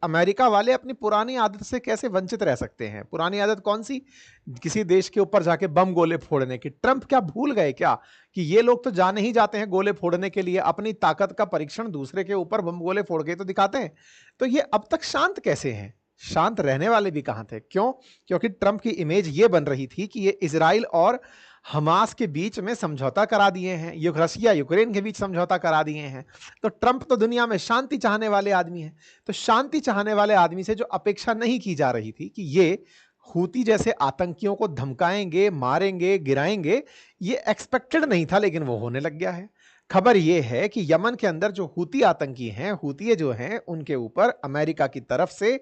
America वाले अपनी पुरानी आदत से कैसे वंचित रह सकते हैं। पुरानी आदत कौन सी? किसी देश के ऊपर जाके बम गोले फोड़ने की। ट्रंप क्या भूल गए क्या कि ये लोग तो जाने ही जाते हैं गोले फोड़ने के लिए, अपनी ताकत का परीक्षण दूसरे के ऊपर बम गोले फोड़ के तो दिखाते हैं। तो ये अब तक शांत कैसे हैं? शांत रहने वाले भी कहां थे? क्यों? क्योंकि ट्रंप की इमेज ये बन रही थी कि ये इजराइल और हमास के बीच में समझौता करा दिए हैं, रसिया यूक्रेन के बीच समझौता करा दिए हैं। तो ट्रंप तो दुनिया में शांति चाहने वाले आदमी हैं। तो शांति चाहने वाले आदमी से जो अपेक्षा नहीं की जा रही थी कि ये हूती जैसे आतंकियों को धमकाएंगे, मारेंगे, गिराएंगे, ये एक्सपेक्टेड नहीं था, लेकिन वो होने लग गया है। खबर यह है कि यमन के अंदर जो हूती आतंकी हैं, हूती जो हैं, उनके ऊपर अमेरिका की तरफ से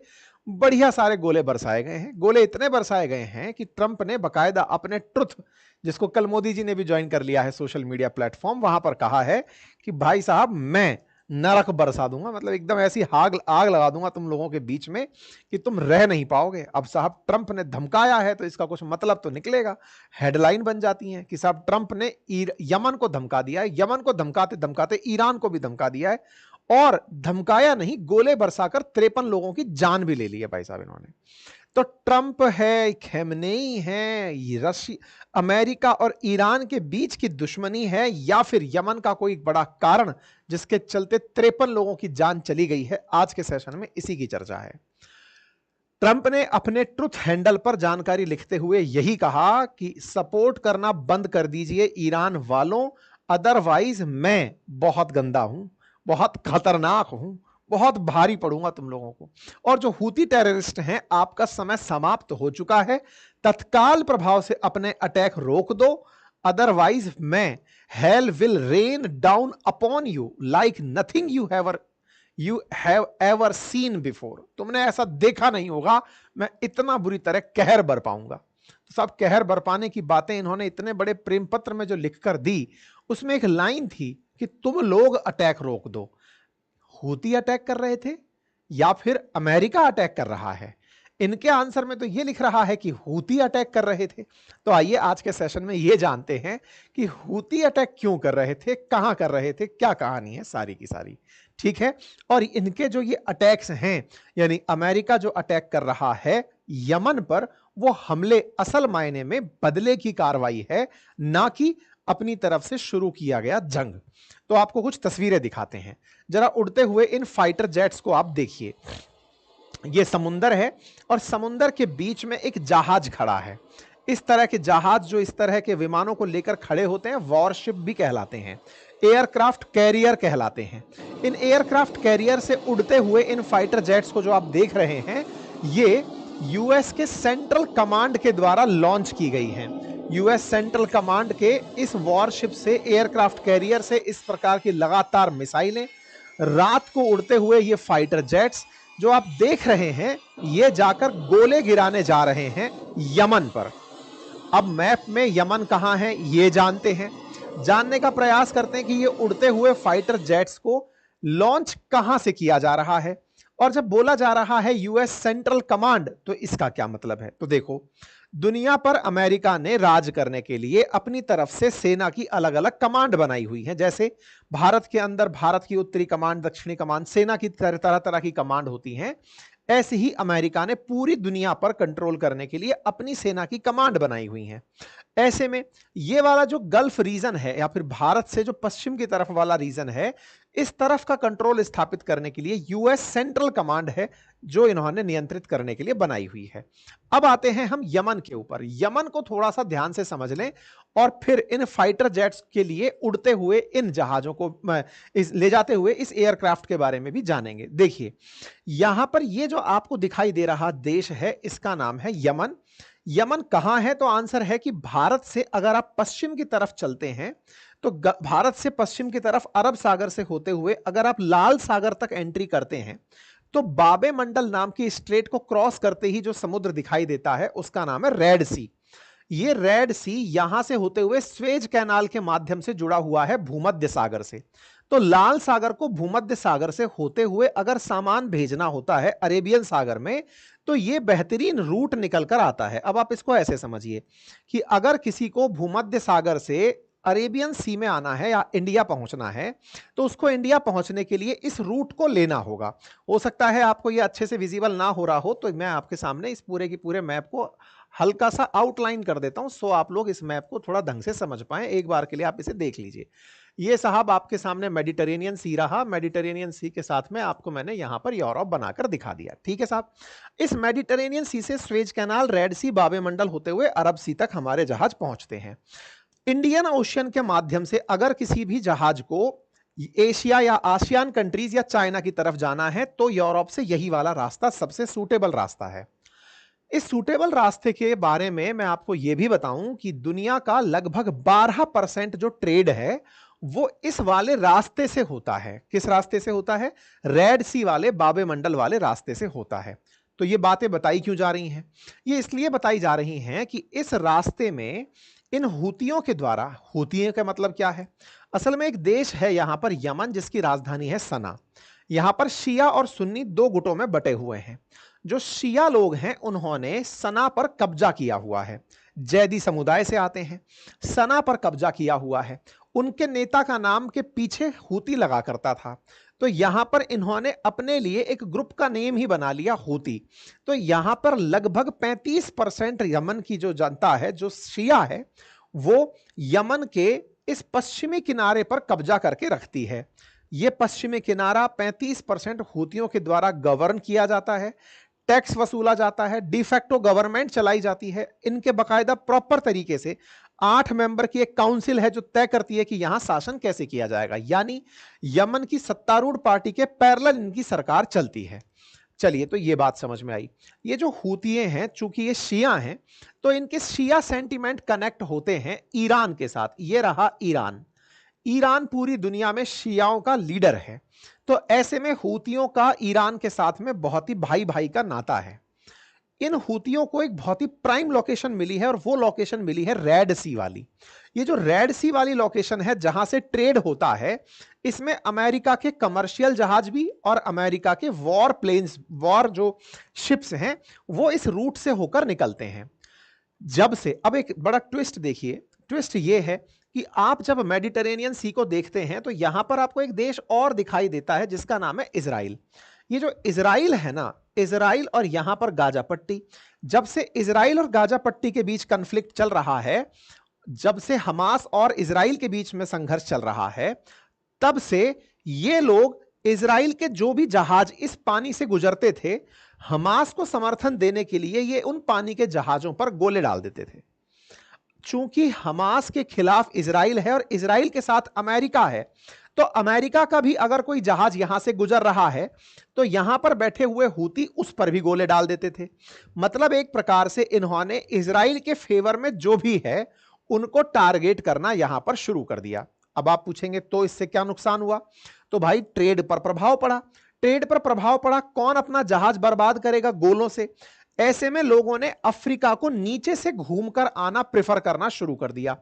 बढ़िया सारे गोले बरसाए गए हैं। गोले इतने बरसाए गए हैं कि ट्रंप ने बकायदा अपने ट्रुथ, जिसको कल मोदी जी ने भी ज्वाइन कर लिया है सोशल मीडिया प्लेटफॉर्म, वहां पर कहा है कि भाई साहब मैं नरक बरसा दूंगा, मतलब एकदम ऐसी आग आग लगा दूंगा तुम लोगों के बीच में कि तुम रह नहीं पाओगे। अब साहब ट्रंप ने धमकाया है तो इसका कुछ मतलब तो निकलेगा। हेडलाइन बन जाती है कि साहब ट्रंप ने यमन को धमका दिया है। यमन को धमकाते धमकाते ईरान को भी धमका दिया है, और धमकाया नहीं, गोले बरसाकर 53 लोगों की जान भी ले ली है भाई साहब इन्होंने। तो ट्रंप है, खेमनेई है, अमेरिका और ईरान के बीच की दुश्मनी है, या फिर यमन का कोई बड़ा कारण जिसके चलते 53 लोगों की जान चली गई है? आज के सेशन में इसी की चर्चा है। ट्रंप ने अपने ट्रुथ हैंडल पर जानकारी लिखते हुए यही कहा कि सपोर्ट करना बंद कर दीजिए ईरान वालों, अदरवाइज मैं बहुत गंदा हूं, बहुत खतरनाक हूं, बहुत भारी पड़ूंगा तुम लोगों को। और जो हूती टेररिस्ट हैं, आपका समय समाप्त हो चुका है, तत्काल प्रभाव से अपने अटैक रोक दो, अदरवाइज मैं hell will rain down upon you like nothing you have ever seen before. तुमने ऐसा देखा नहीं होगा, मैं इतना बुरी तरह कहर बरपाऊंगा। तो साहब कहर बरपाने की बातें इन्होंने इतने बड़े प्रेम पत्र में जो लिखकर दी, उसमें एक लाइन थी कि तुम लोग अटैक रोक दो। हूती अटैक कर रहे थे या फिर अमेरिका अटैक कर रहा है? इनके आंसर में तो यह लिख रहा है कि हूती अटैक कर रहे थे। तो आइए आज के सेशन में यह जानते हैं कि हूती अटैक क्यों कर रहे थे, कहां कर रहे थे, क्या कहानी है सारी की सारी। ठीक है, और इनके जो ये अटैक्स हैं, यानी अमेरिका जो अटैक कर रहा है यमन पर, वो हमले असल मायने में बदले की कार्रवाई है, ना कि अपनी तरफ से शुरू किया गया जंग। तो आपको कुछ तस्वीरें दिखाते हैं, जरा उड़ते हुए इन फाइटर जेट्स को आप देखिए। ये समुंदर है और समुंदर के बीच में एक जहाज खड़ा है। इस तरह के जहाज जो इस तरह के विमानों को लेकर खड़े होते हैं, वॉरशिप भी कहलाते हैं, एयरक्राफ्ट कैरियर कहलाते हैं। इन एयरक्राफ्ट कैरियर से उड़ते हुए इन फाइटर जेट्स को जो आप देख रहे हैं, ये यूएस के सेंट्रल कमांड के द्वारा लॉन्च की गई हैं। यूएस सेंट्रल कमांड के इस वॉरशिप से, एयरक्राफ्ट कैरियर से इस प्रकार की लगातार मिसाइलें, रात को उड़ते हुए ये फाइटर जेट्स जो आप देख रहे हैं, ये जाकर गोले गिराने जा रहे हैं यमन पर। अब मैप में यमन कहां है ये जानते हैं, जानने का प्रयास करते हैं कि ये उड़ते हुए फाइटर जेट्स को लॉन्च कहां से किया जा रहा है। और जब बोला जा रहा है यूएस सेंट्रल कमांड, तो इसका क्या मतलब है? तो देखो, दुनिया पर अमेरिका ने राज करने के लिए अपनी तरफ से सेना की अलग अलग कमांड बनाई हुई है। जैसे भारत के अंदर भारत की उत्तरी कमांड, दक्षिणी कमांड, सेना की तरह तरह की कमांड होती हैं, ऐसे ही अमेरिका ने पूरी दुनिया पर कंट्रोल करने के लिए अपनी सेना की कमांड बनाई हुई है। ऐसे में ये वाला जो गल्फ रीजन है, या फिर भारत से जो पश्चिम की तरफ वाला रीजन है, इस तरफ का कंट्रोल स्थापित करने के लिए यूएस सेंट्रल कमांड है, जो इन्होंने नियंत्रित करने के लिए बनाई हुई है। अब आते हैं हम यमन के ऊपर। यमन को थोड़ा सा ध्यान से समझ लें, और फिर इन फाइटर जेट्स के लिए उड़ते हुए इन जहाजों को ले जाते हुए इस एयरक्राफ्ट के बारे में भी जानेंगे। देखिए, यहां पर ये जो आपको दिखाई दे रहा देश है, इसका नाम है यमन। यमन कहां है? तो आंसर है कि भारत से अगर आप पश्चिम की तरफ चलते हैं, तो भारत से पश्चिम की तरफ अरब सागर से होते हुए अगर आप लाल सागर तक एंट्री करते हैं, तो बाबे मंडल नाम की स्ट्रेट को क्रॉस करते ही जो समुद्र दिखाई देता है, उसका नाम है रेड सी। ये रेड सी यहां से होते हुए स्वेज कैनाल के माध्यम से जुड़ा हुआ है भूमध्य सागर से। तो लाल सागर को भूमध्य सागर से होते हुए अगर सामान भेजना होता है अरेबियन सागर में, तो यह बेहतरीन रूट निकल कर आता है। अब आप इसको ऐसे समझिए कि अगर किसी को भूमध्य सागर से अरेबियन सी में आना है या इंडिया पहुंचना है, तो उसको इंडिया पहुंचने के लिए इस रूट को लेना होगा। हो सकता है आपको ये अच्छे से विजिबल ना हो रहा हो, तो मैं आपके सामने इस पूरे की पूरे मैप को हल्का सा आउटलाइन कर देता हूं, सो आप लोग इस मैप को थोड़ा ढंग से समझ पाए। एक बार के लिए आप इसे देख लीजिए। ये साहब आपके सामने मेडिटेरेनियन सी रहा, मेडिटेरेनियन सी के साथ में आपको मैंने यहां पर यूरोप बनाकर दिखा दिया। ठीक है साहब, इस मेडिटेरेनियन सी से स्वेज कैनाल, रेड सी, बाबे मंडल होते हुए अरब सी तक हमारे जहाज पहुंचते हैं। इंडियन ओशियन के माध्यम से अगर किसी भी जहाज को एशिया या आसियान कंट्रीज या चाइना की तरफ जाना है, तो यूरोप से यही वाला रास्ता सबसे सूटेबल रास्ता है। इस सूटेबल रास्ते के बारे में मैं आपको यह भी बताऊं कि दुनिया का लगभग 12% जो ट्रेड है वो इस वाले रास्ते से होता है। किस रास्ते से होता है? रेड सी वाले, बाबे मंडल वाले रास्ते से होता है। तो ये बातें बताई क्यों जा रही हैं? ये इसलिए बताई जा रही हैं कि इस रास्ते में इन हूतियों के द्वारा, हूतियों का मतलब क्या है? असल में एक देश है यहां पर यमन, जिसकी राजधानी है सना। यहां पर शिया और सुन्नी दो गुटों में बटे हुए हैं। जो शिया लोग हैं उन्होंने सना पर कब्जा किया हुआ है, जैदी समुदाय से आते हैं, सना पर कब्जा किया हुआ है। उनके नेता का नाम के पीछे हूती लगा करता था, तो यहां पर इन्होंने अपने लिए एक ग्रुप का नेम ही बना लिया, हूती। तो यहां पर लगभग 35% यमन की जो जनता है, जो शिया है, वो यमन के इस पश्चिमी किनारे पर कब्जा करके रखती है। यह पश्चिमी किनारा 35% हूतियों के द्वारा गवर्न किया जाता है, टैक्स वसूला जाता है, डिफैक्टो गवर्नमेंट चलाई जाती है। इनके बकायदा प्रॉपर तरीके से 8 मेंबर की एक काउंसिल है जो तय करती है कि यहां शासन कैसे किया जाएगा। यानी यमन की सत्तारूढ़ पार्टी के पैरेलल इनकी सरकार चलती है। चलिए, तो ये बात समझ में आई। ये जो हूतिये हैं, चूंकि ये शिया हैं, तो इनके शिया सेंटिमेंट कनेक्ट होते हैं ईरान के साथ। ये रहा ईरान। ईरान पूरी दुनिया में शियाओं का लीडर है, तो ऐसे में हूतियों का ईरान के साथ में बहुत ही भाई भाई का नाता है। इन हूतियों को एक बहुत ही प्राइम लोकेशन मिली है, और वो लोकेशन मिली है रेड सी वाली। ये जो रेड सी वाली लोकेशन है जहां से ट्रेड होता है, इसमें अमेरिका के कमर्शियल जहाज भी और अमेरिका के वॉर प्लेन्स, वॉर जो शिप्स हैं, वो इस रूट से होकर निकलते हैं। जब से, अब एक बड़ा ट्विस्ट देखिए, ट्विस्ट ये है कि आप जब मेडिटेरेनियन सी को देखते हैं तो यहां पर आपको एक देश और दिखाई देता है जिसका नाम है इजराइल। ये जो इजराइल है ना, इजराइल और यहां पर गाजा पट्टी, जब से इजराइल और गाजा पट्टी के बीच कन्फ्लिक्ट चल रहा है, जब से हमास और इजराइल के बीच में संघर्ष चल रहा है, तब से ये लोग, इजराइल के जो भी जहाज इस पानी से गुजरते थे, हमास को समर्थन देने के लिए ये उन पानी के जहाजों पर गोले डाल देते थे। चूंकि हमास के खिलाफ इजराइल है और इजराइल के साथ अमेरिका है, तो अमेरिका का भी अगर कोई जहाज यहां से गुजर रहा है तो यहां पर बैठे हुए हूती उस पर भी गोले डाल देते थे। मतलब एक प्रकार से इन्होंने इजराइल के फेवर में जो भी है उनको टारगेट करना यहां पर शुरू कर दिया। अब आप पूछेंगे तो इससे क्या नुकसान हुआ? तो भाई ट्रेड पर प्रभाव पड़ा। ट्रेड पर प्रभाव पड़ा, कौन अपना जहाज बर्बाद करेगा गोलों से? ऐसे में लोगों ने अफ्रीका को नीचे से घूमकर आना प्रेफर करना शुरू कर दिया।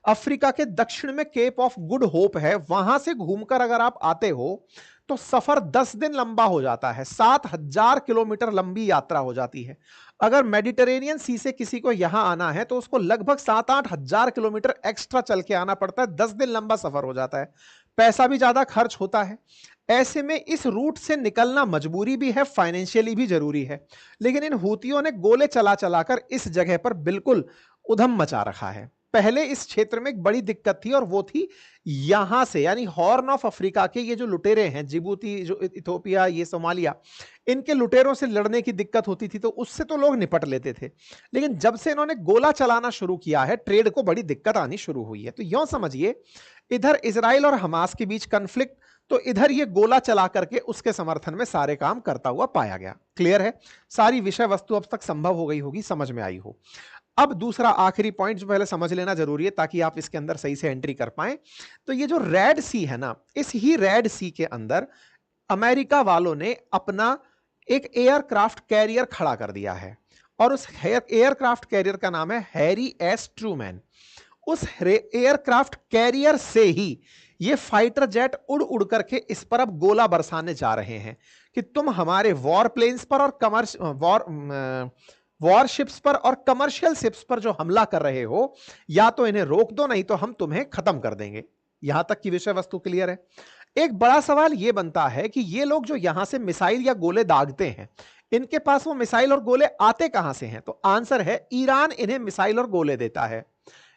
अफ्रीका के दक्षिण में केप ऑफ गुड होप है, वहां से घूमकर अगर आप आते हो तो सफर 10 दिन लंबा हो जाता है, 7000 किलोमीटर लंबी यात्रा हो जाती है। अगर मेडिटेरेनियन सी से किसी को यहां आना है तो उसको लगभग 7-8 हजार किलोमीटर एक्स्ट्रा चल के आना पड़ता है, 10 दिन लंबा सफर हो जाता है, पैसा भी ज्यादा खर्च होता है। ऐसे में इस रूट से निकलना मजबूरी भी है, फाइनेंशियली भी जरूरी है। लेकिन इन हूतियों ने गोले चला चलाकर इस जगह पर बिल्कुल उधम मचा रखा है। पहले इस क्षेत्र में एक बड़ी दिक्कत थी, और वो थी यहां से, यानी हॉर्न ऑफ अफ्रीका के ये जो लुटेरे हैं, जिबूती, जो इथोपिया, ये सोमालिया, इनके लुटेरों से लड़ने की दिक्कत होती थी, तो उससे तो लोग निपट लेते थे। लेकिन जब से इन्होंने गोला चलाना शुरू किया है, ट्रेड को बड़ी दिक्कत आनी शुरू हुई है। तो यूं समझिए, इधर इजराइल और हमास के बीच कंफ्लिक्ट, तो इधर ये गोला चला करके उसके समर्थन में सारे काम करता हुआ पाया गया। क्लियर है? सारी विषय वस्तु अब तक संभव हो गई होगी, समझ में आई हो। अब दूसरा आखिरी पॉइंट जो पहले समझ लेना जरूरी है ताकि आप इसके अंदर सही से एंट्री कर पाएं। तो ये जो रेड सी है ना, इस ही रेड सी के अंदर अमेरिका वालों ने अपना एक एयरक्राफ्ट कैरियर खड़ा कर दिया है, और उस एयरक्राफ्ट कैरियर का नाम है हैरी एस ट्रूमैन। उस एयरक्राफ्ट कैरियर से ही ये फाइटर जेट उड़ उड़ करके इस पर अब गोला बरसाने जा रहे हैं कि तुम हमारे वॉर प्लेन्स पर और वॉरशिप्स पर और कमर्शियल शिप्स पर जो हमला कर रहे हो, या तो इन्हें रोक दो, नहीं तो हम तुम्हें खत्म कर देंगे। यहां तक की विषय वस्तु क्लियर है। एक बड़ा सवाल यह बनता है कि ये लोग जो यहां से मिसाइल या गोले दागते हैं, इनके पास वो मिसाइल और गोले आते कहां से हैं? तो आंसर है ईरान इन्हें मिसाइल और गोले देता है।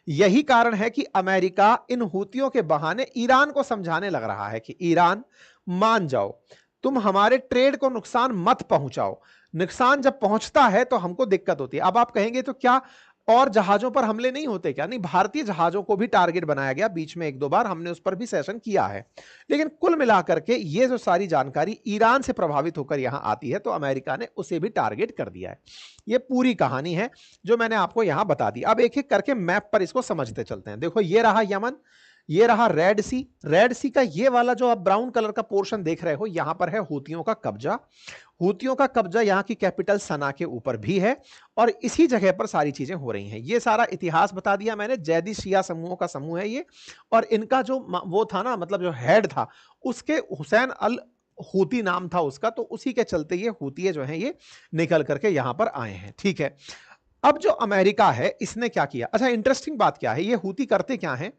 यही कारण है कि अमेरिका इन हूतियों के बहाने ईरान को समझाने लग रहा है कि ईरान मान जाओ, तुम हमारे ट्रेड को नुकसान मत पहुंचाओ। नुकसान जब पहुंचता है तो हमको दिक्कत होती है। अब आप कहेंगे तो क्या और जहाजों पर हमले नहीं होते क्या? नहीं, भारतीय जहाजों को भी टारगेट बनाया गया, बीच में एक दो बार हमने उस पर भी सेशन किया है। लेकिन कुल मिलाकर के ये जो सारी जानकारी ईरान से प्रभावित होकर यहां आती है, तो अमेरिका ने उसे भी टारगेट कर दिया है। ये पूरी कहानी है जो मैंने आपको यहां बता दी। अब एक एक करके मैप पर इसको समझते चलते हैं। देखो, ये रहा यमन, ये रहा रेड सी। रेड सी का ये वाला जो आप ब्राउन कलर का पोर्शन देख रहे हो, यहां पर है हूतियों का कब्जा। हूतियों का कब्जा यहां की कैपिटल सना के ऊपर भी है, और इसी जगह पर सारी चीजें हो रही हैं। ये सारा इतिहास बता दिया मैंने। जैदी शिया समूहों का समूह है ये, और इनका जो वो था ना, मतलब जो हेड था, उसके हुसैन अल हूती नाम था उसका, तो उसी के चलते ये हूतिये जो हैं ये निकल करके यहां पर आए हैं। ठीक है, अब जो अमेरिका है इसने क्या किया? अच्छा, इंटरेस्टिंग बात क्या है, ये हूती करते क्या हैं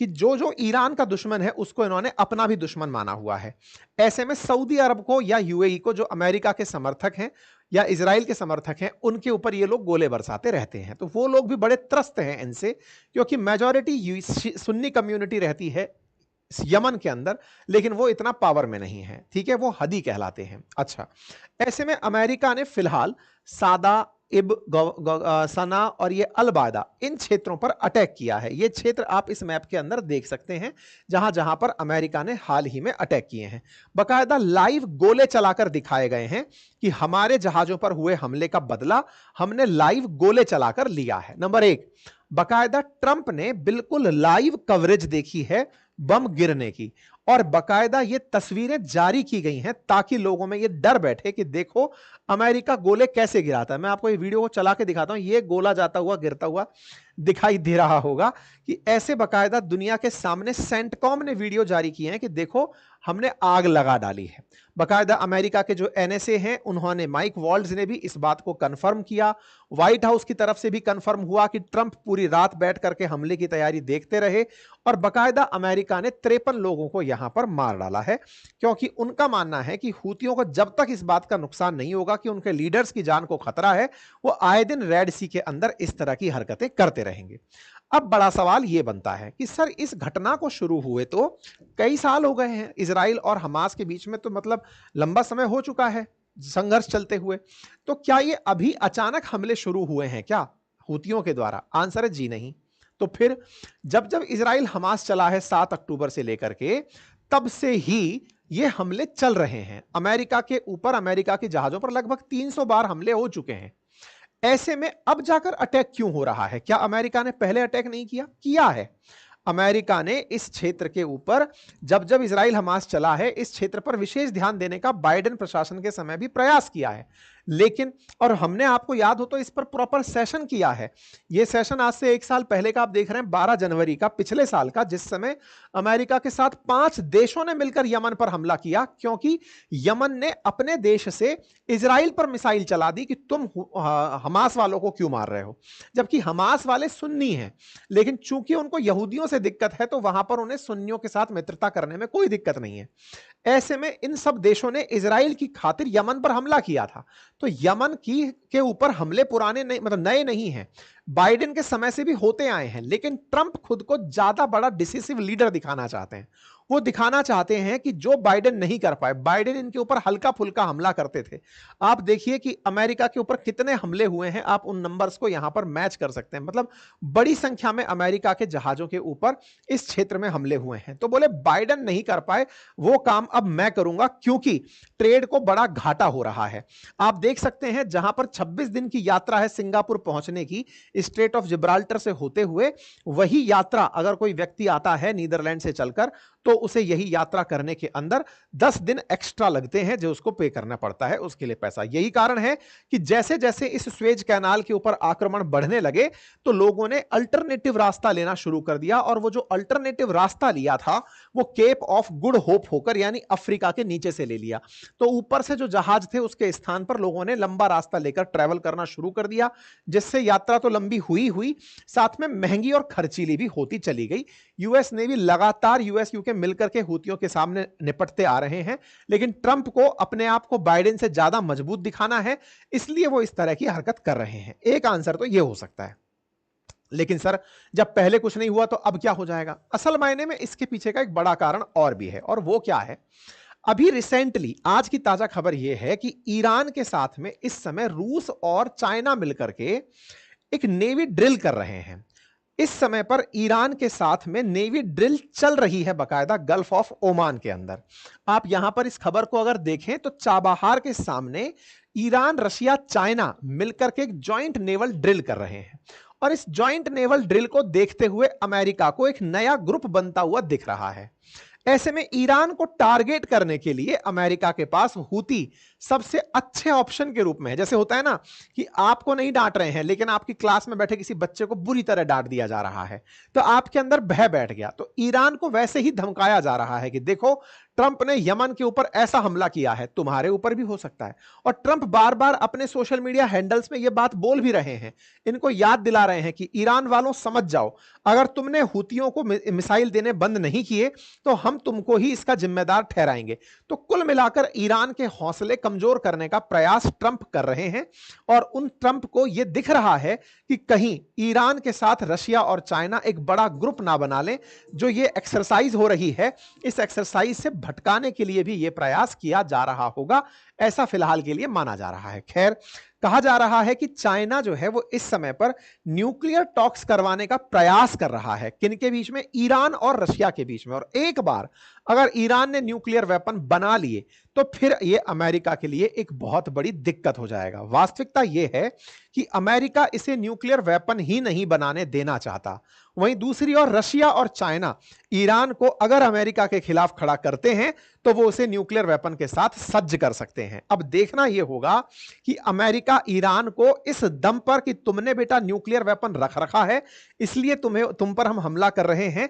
कि जो जो ईरान का दुश्मन है उसको इन्होंने अपना भी दुश्मन माना हुआ है। ऐसे में सऊदी अरब को या यूएई को, जो अमेरिका के समर्थक हैं या इजराइल के समर्थक हैं, उनके ऊपर ये लोग गोले बरसाते रहते हैं। तो वो लोग भी बड़े त्रस्त हैं इनसे, क्योंकि मेजॉरिटी सुन्नी कम्युनिटी रहती है यमन के अंदर, लेकिन वो इतना पावर में नहीं है। ठीक है, वो हदी कहलाते हैं। अच्छा, ऐसे में अमेरिका ने फिलहाल सादा, सना और ये अलबादा, इन क्षेत्रों पर अटैक किया है। ये क्षेत्र आप इस मैप के अंदर देख सकते हैं, जहां जहां पर अमेरिका ने हाल ही में अटैक किए हैं। बकायदा लाइव गोले चलाकर दिखाए गए हैं कि हमारे जहाजों पर हुए हमले का बदला हमने लाइव गोले चलाकर लिया है। नंबर एक, बकायदा ट्रंप ने बिल्कुल लाइव कवरेज देखी है बम गिरने की, और बकायदा ये तस्वीरें जारी की गई हैं ताकि लोगों में ये डर बैठे कि देखो अमेरिका गोले कैसे गिराता है। मैं आपको ये वीडियो को चला के दिखाता हूं, ये गोला जाता हुआ गिरता हुआ दिखाई दे रहा होगा कि ऐसे बकायदा दुनिया के सामने सेंटकॉम ने वीडियो जारी किए हैं कि देखो हमने आग लगा डाली है। बकायदा अमेरिका के जो एनएसए हैं, उन्होंने, माइक वॉल्ट्ज ने भी इस बात को कंफर्म किया। व्हाइट हाउस की तरफ से भी कंफर्म हुआ कि ट्रंप पूरी रात बैठ करके हमले की तैयारी देखते रहे, और बकायदा अमेरिका ने 53 लोगों को यहां पर मार डाला है, क्योंकि उनका मानना है कि हूतियों को जब तक इस बात का नुकसान नहीं होगा कि उनके लीडर्स की जान को खतरा है, वो आए दिन रेड सी के अंदर इस तरह की हरकतें करते रहेंगे। अब बड़ा सवाल यह बनता है कि सर, इस घटना को शुरू हुए तो कई साल हो गए हैं, इजराइल और हमास के बीच में तो मतलब लंबा समय हो चुका है संघर्ष चलते हुए, तो क्या ये अभी अचानक हमले शुरू हुए हैं क्या हूतियों के द्वारा? आंसर है जी नहीं। तो फिर जब जब इजराइल हमास चला है 7 अक्टूबर से लेकर के, तब से ही ये हमले चल रहे हैं। अमेरिका के ऊपर, अमेरिका के जहाजों पर लगभग 300 बार हमले हो चुके हैं। ऐसे में अब जाकर अटैक क्यों हो रहा है? क्या अमेरिका ने पहले अटैक नहीं किया? किया है। अमेरिका ने इस क्षेत्र के ऊपर, जब जब इजराइल हमास चला है, इस क्षेत्र पर विशेष ध्यान देने का बाइडेन प्रशासन के समय भी प्रयास किया है, लेकिन, और हमने, आपको याद हो तो, इस पर प्रॉपर सेशन किया है। यह सेशन आज से 1 साल पहले का आप देख रहे हैं, 12 जनवरी का पिछले साल का, जिस समय अमेरिका के साथ 5 देशों ने मिलकर यमन पर हमला किया, क्योंकि यमन ने अपने देश से इजराइल पर मिसाइल चला दी कि तुम हमास वालों को क्यों मार रहे हो, जबकि हमास वाले सुन्नी हैं, लेकिन चूंकि उनको यहूदियों से दिक्कत है तो वहां पर उन्हें सुन्नियों के साथ मित्रता करने में कोई दिक्कत नहीं है। ऐसे में इन सब देशों ने इजराइल की खातिर यमन पर हमला किया था। तो यमन की के ऊपर हमले पुराने नहीं, मतलब नए नहीं हैं, बाइडेन के समय से भी होते आए हैं, लेकिन ट्रंप खुद को ज्यादा बड़ा डिसिसिव लीडर दिखाना चाहते हैं। वो दिखाना चाहते हैं कि जो बाइडेन नहीं कर पाए, बाइडेन इनके ऊपर हल्का फुल्का हमला करते थे। आप देखिए कि अमेरिका के ऊपर कितने हमले हुए हैं, आप उन नंबर्स को यहां पर मैच कर सकते हैं। मतलब बड़ी संख्या में अमेरिका के जहाजों के ऊपर इस क्षेत्र में हमले हुए हैं। तो बोले बाइडेन नहीं कर पाए, वो काम अब मैं करूंगा, क्योंकि ट्रेड को बड़ा घाटा हो रहा है। आप देख सकते हैं, जहां पर 26 दिन की यात्रा है सिंगापुर पहुंचने की, स्ट्रेट ऑफ जिब्राल्टर से होते हुए, वही यात्रा अगर कोई व्यक्ति आता है नीदरलैंड से चलकर, तो उसे यही यात्रा करने के अंदर 10 दिन एक्स्ट्रा लगते हैं, जो उसको पे करना पड़ता है उसके लिए पैसा। यही कारण है कि जैसे जैसे इस स्वेज कैनाल के ऊपर आक्रमण बढ़ने लगे, तो लोगों ने अल्टरनेटिव रास्ता लेना शुरू कर दिया, और वो जो अल्टरनेटिव रास्ता लिया था वो केप ऑफ गुड होप होकर यानी अफ्रीका के नीचे से ले लिया। तो ऊपर से जो जहाज थे उसके स्थान पर लोगों ने लंबा रास्ता लेकर ट्रैवल करना शुरू कर दिया, जिससे यात्रा तो लंबी हुई हुई, साथ में महंगी और खर्चीली भी होती चली गई। यूएस नेवी लगातार यूएस यूके मिलकर के हूतियों के सामने निपटते आ रहे हैं, लेकिन ट्रंप को अपने आप को बाइडेन से ज्यादा मजबूत दिखाना है, इसलिए वो इस तरह की हरकत कर रहे हैं। एक आंसर तो ये हो सकता है। लेकिन सर, जब पहले कुछ नहीं हुआ तो अब क्या हो जाएगा? असल मायने में इसके पीछे का एक बड़ा कारण और भी है, और वो क्या है? अभी रिसेंटली आज की ताजा खबर यह है कि ईरान के साथ में इस समय रूस और चाइना मिलकर के एक नेवी ड्रिल कर रहे हैं। इस समय पर ईरान के साथ में नेवी ड्रिल चल रही है बकायदा गल्फ ऑफ ओमान के अंदर। आप यहां पर इस खबर को अगर देखें तो चाबहार के सामने ईरान, रशिया, चाइना मिलकर के एक जॉइंट नेवल ड्रिल कर रहे हैं, और इस जॉइंट नेवल ड्रिल को देखते हुए अमेरिका को एक नया ग्रुप बनता हुआ दिख रहा है। ऐसे में ईरान को टारगेट करने के लिए अमेरिका के पास हूती सबसे अच्छे ऑप्शन के रूप में है। जैसे होता है ना कि आपको नहीं डांट रहे हैं, लेकिन आपकी क्लास में बैठे किसी बच्चे को बुरी तरह डांट दिया जा रहा है, तो आपके अंदर भय बैठ गया। तो ईरान को वैसे ही धमकाया जा रहा है कि देखो, ट्रंप ने यमन के ऊपर ऐसा हमला किया है, तुम्हारे ऊपर भी हो सकता है। और ट्रंप बार बार अपने सोशल मीडिया हैंडल्स में यह बात बोल भी रहे हैं, इनको याद दिला रहे हैं कि ईरान वालों समझ जाओ, अगर तुमने हूतियों को मिसाइल देने बंद नहीं किए तो हम तुमको ही इसका जिम्मेदार ठहराएंगे। तो कुल मिलाकर ईरान के हौसले कमजोर करने का प्रयास ट्रंप कर रहे हैं, और उन ट्रंप को यह दिख रहा है कि कहीं ईरान के साथ रशिया और चाइना एक बड़ा ग्रुप ना बना लें। जो ये एक्सरसाइज हो रही है, इस एक्सरसाइज से भटकाने के लिए भी यह प्रयास किया जा रहा होगा, ऐसा फिलहाल के लिए माना जा रहा है। खैर, कहा जा रहा है कि चाइना जो है वो इस समय पर न्यूक्लियर टॉक्स करवाने का प्रयास कर रहा है। किनके बीच में? ईरान और रशिया के बीच में। और एक बार अगर ईरान ने न्यूक्लियर वेपन बना लिए तो फिर यह अमेरिका के लिए एक बहुत बड़ी दिक्कत हो जाएगा। वास्तविकता यह है कि अमेरिका इसे न्यूक्लियर वेपन ही नहीं बनाने देना चाहता। वहीं दूसरी ओर रशिया और चाइना ईरान को अगर अमेरिका के खिलाफ खड़ा करते हैं तो वो उसे न्यूक्लियर वेपन के साथ सज्ज कर सकते हैं। अब देखना यह होगा कि अमेरिका ईरान को इस दम पर कि तुमने बेटा न्यूक्लियर वेपन रख रखा है, इसलिए तुम पर हम हमला कर रहे हैं,